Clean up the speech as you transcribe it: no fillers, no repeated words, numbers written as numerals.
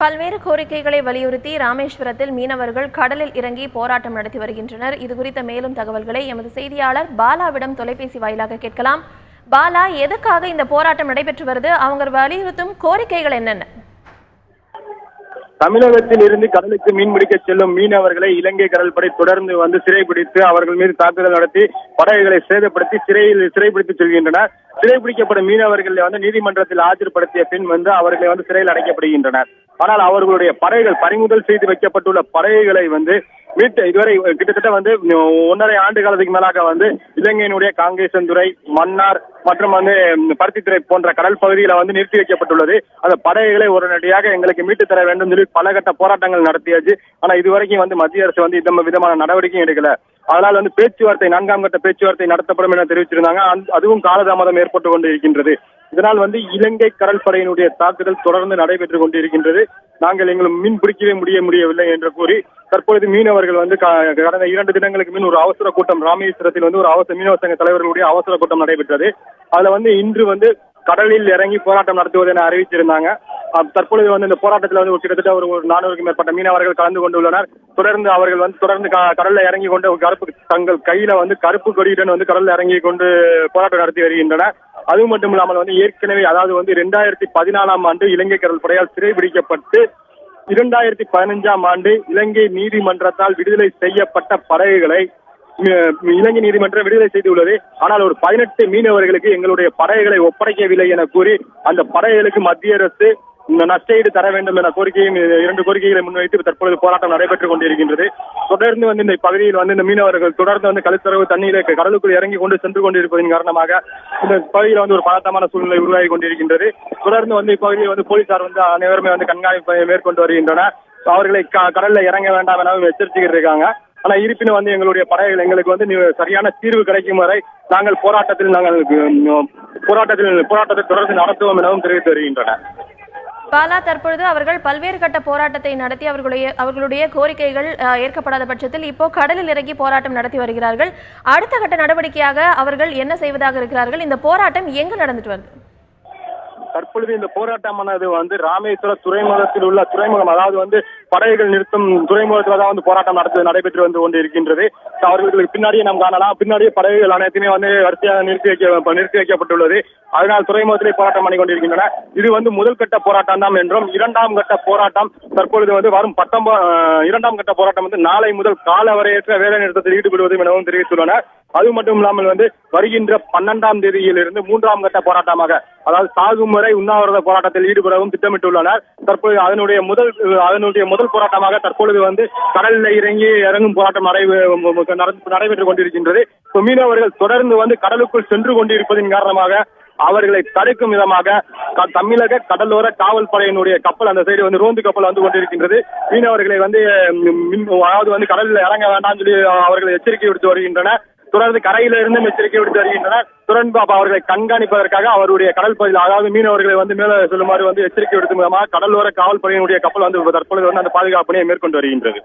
பல்வேறு கோரிக்கைகளை வலியுறுத்தி ராமேஸ்வரத்தில் மீனவர்கள் கடலில் இறங்கி போராட்டம் நடத்தி வருகின்றனர். இதுகுறித்த மேலும் தகவல்களை எமது செய்தியாளர் பாலாவிடம் தொலைபேசி வாயிலாக கேட்கலாம். பாலா, எதுக்காக இந்த போராட்டம் நடைபெற்று வருது? அவங்க வலியுறுத்தும் கோரிக்கைகள் என்னென்ன? தமிழகத்தில் இருந்து கடலுக்கு மீன்பிடிக்க செல்லும் மீனவர்களை இலங்கை கடற்படை தொடர்ந்து சிறைபிடித்து அவர்கள் மீது தாக்குதல் நடத்தி படகுகளை சேதப்படுத்தி சிறைபிடித்து செல்கின்றனர். சிறைபிடிக்கப்படும் மீனவர்களை நீதிமன்றத்தில் ஆஜர்படுத்திய பின் அவர்களை சிறையில் அடைக்கப்படுகின்றனர். ஆனால் அவர்களுடைய படகுகள் பறிமுதல் செய்து வைக்கப்பட்டுள்ள படகுகளை மீட்டு இதுவரை கிட்டத்தட்ட 1.5 ஆண்டு காலத்துக்கு மேலாக இலங்கையினுடைய காங்கேசன்துறை, மன்னார் மற்றும் பருத்தித்துறை போன்ற கடல் பகுதியில நிறுத்தி வைக்கப்பட்டுள்ளது. அந்த படகுகளை உடனடியாக எங்களுக்கு மீட்டு தர வேண்டும் சொல்லி பல கட்ட போராட்டங்கள் நடத்தியாச்சு. ஆனா இதுவரைக்கும் மத்திய அரசு இந்த விதமான நடவடிக்கையும் எடுக்கல. அதனால் பேச்சுவார்த்தை 4ஆம் கட்ட பேச்சுவார்த்தை நடத்தப்படும் என தெரிவிச்சிருந்தாங்க. அதுவும் காலதாமதம் ஏற்பட்டு கொண்டு இருக்கின்றது. இதனால் இலங்கை கடற்படையினுடைய தாக்குதல் தொடர்ந்து நடைபெற்றுக் கொண்டிருக்கின்றது. நாங்கள் எங்களும் மீன் பிடிக்கவே முடியவில்லை என்று கூறி தற்பொழுது மீனவர்கள் கடந்த 2 தினங்களுக்கு முன் ஒரு அவசர கூட்டம் ராமேஸ்வரத்தில் ஒரு மீனவ சங்க தலைவர்களுடைய அவசர கூட்டம் நடைபெற்றது. அதுல இன்று கடலில் இறங்கி போராட்டம் நடத்துவது என அறிவிச்சிருந்தாங்க. தற்பொழுது இந்த போராட்டத்தில் கிட்டத்தட்ட ஒரு 400க்கும் மேற்பட்ட மீனவர்கள் கலந்து கொண்டுள்ளனர். தொடர்ந்து அவர்கள் தொடர்ந்து கடல்ல இறங்கி கொண்டு தங்கள் கையில கருப்பு கொடியுடன் கடல்ல இறங்கி கொண்டு போராட்டம் நடத்தி வருகின்றனர். அது மட்டும் இல்லாமல் ஏற்கனவே அதாவது 2014ஆம் ஆண்டு இலங்கை கடற்படையால் சிறைபிடிக்கப்பட்டு 2015ஆம் ஆண்டு இலங்கை நீதிமன்றத்தால் விடுதலை செய்யப்பட்ட படகுகளை இலங்கை நீதிமன்றம் விடுதலை செய்துள்ளது. ஆனால் ஒரு 18 மீனவர்களுக்கு எங்களுடைய படகுகளை ஒப்படைக்கவில்லை என கூறி அந்த படகுகளுக்கு மத்திய அரசு நஷ்டஈடு தர வேண்டும் என 2 கோரிக்கைகளை முன்வைத்து தற்பொழுது போராட்டம் நடைபெற்றுக் கொண்டிருக்கின்றது. தொடர்ந்து இந்த பகுதியில் இந்த மீனவர்கள் தொடர்ந்து கழுத்தரவு தண்ணீரை கடலுக்குள் இறங்கி கொண்டு சென்று கொண்டிருப்பதன் காரணமாக இந்த பகுதியில் ஒரு பதட்டமான சூழ்நிலை உருவாகி கொண்டிருக்கின்றது. தொடர்ந்து இப்பகுதியில் போலீசார் அனைவருமே கண்காணிப்பை மேற்கொண்டு வருகின்றனர். அவர்களை கடல்ல இறங்க வேண்டாம் என எச்சரிச்சுக்கிட்டு இருக்காங்க. ஆனா இருப்பினும் எங்களுடைய படகுகள் எங்களுக்கு சரியான தீர்வு கிடைக்கும் வரை நாங்கள் போராட்டத்தை தொடர்ந்து நடத்துவோம் எனவும் தெரிவித்து வருகின்றனர். பாலா, தற்பொழுது அவர்கள் பல்வேறு கட்ட போராட்டத்தை நடத்தி அவர்களுடைய கோரிக்கைகள் ஏற்கப்படாத பட்சத்தில் இப்போ கடலில் இறங்கி போராட்டம் நடத்தி வருகிறார்கள். அடுத்த கட்ட நடவடிக்கையாக அவர்கள் என்ன செய்வதாக இருக்கிறார்கள்? இந்த போராட்டம் எங்கு நடந்துட்டு வருது? தற்பொழுது இந்த போராட்டமானது ராமேஸ்வர துறைமுகத்தில் உள்ள துறைமுகம், அதாவது படகுகள் நிறுத்தும் துறைமுகத்தில் தான் போராட்டம் நடைபெற்று கொண்டு இருக்கின்றது. அவர்களுக்கு பின்னாடியே நாம் காணலாம். பின்னாடியே படகுகள் அனைத்துமே வரிசையாக நிறுத்தி வைக்கப்பட்டுள்ளது. அதனால் துறைமுகத்திலே போராட்டம் பண்ணி கொண்டிருக்கின்றன. இது முதல் கட்ட போராட்டம் தான் என்றும் 2ஆம் கட்ட போராட்டம் தற்பொழுது வரும் 2ஆம் கட்ட போராட்டம் நாளை முதல் காலவரையற்ற வேலை நிறுத்தத்தில் ஈடுபடுவது எனவும் தெரிவித்துள்ளனர். அது மட்டும் இல்லாமல் வருகின்ற 12ஆம் தேதியிலிருந்து 3ஆம் கட்ட போராட்டமாக, அதாவது சாகும் வரை உண்ணாவிரத போராட்டத்தில் ஈடுபடவும் திட்டமிட்டுள்ளனர். தற்பொழுது அதனுடைய முதல் போராட்டமாக தற்பொழுது கடலில் இறங்கும் போராட்டம் நடைபெற்றுக் கொண்டிருக்கின்றது. மீனவர்கள் தொடர்ந்து கடலுக்குள் சென்று கொண்டிருப்பதன் காரணமாக அவர்களை தடுக்கும் விதமாக தமிழக கடலோர காவல் படையினுடைய கப்பல் அந்த சைடு ரோந்து கப்பல் கொண்டிருக்கின்றது. மீனவர்களை அதாவது கடலில் இறங்க வேண்டாம் சொல்லி அவர்களை எச்சரிக்கை விடுத்து வருகின்றனர். தொடர்ந்து கரையிலிருந்து எச்சரிக்கை விடுத்து வருகின்றனர். தொடர்ந்து அவர்களை கண்காணிப்பதற்காக அவருடைய கடல் பகுதியில், அதாவது மீனவர்களை மேலே சொல்லுமாறு எச்சரிக்கை விடுத்தும் விதமாக கடலோர காவல் படையினுடைய கப்பல் தற்பொழுது அந்த பாதுகாப்பு பணியை மேற்கொண்டு வருகின்றது.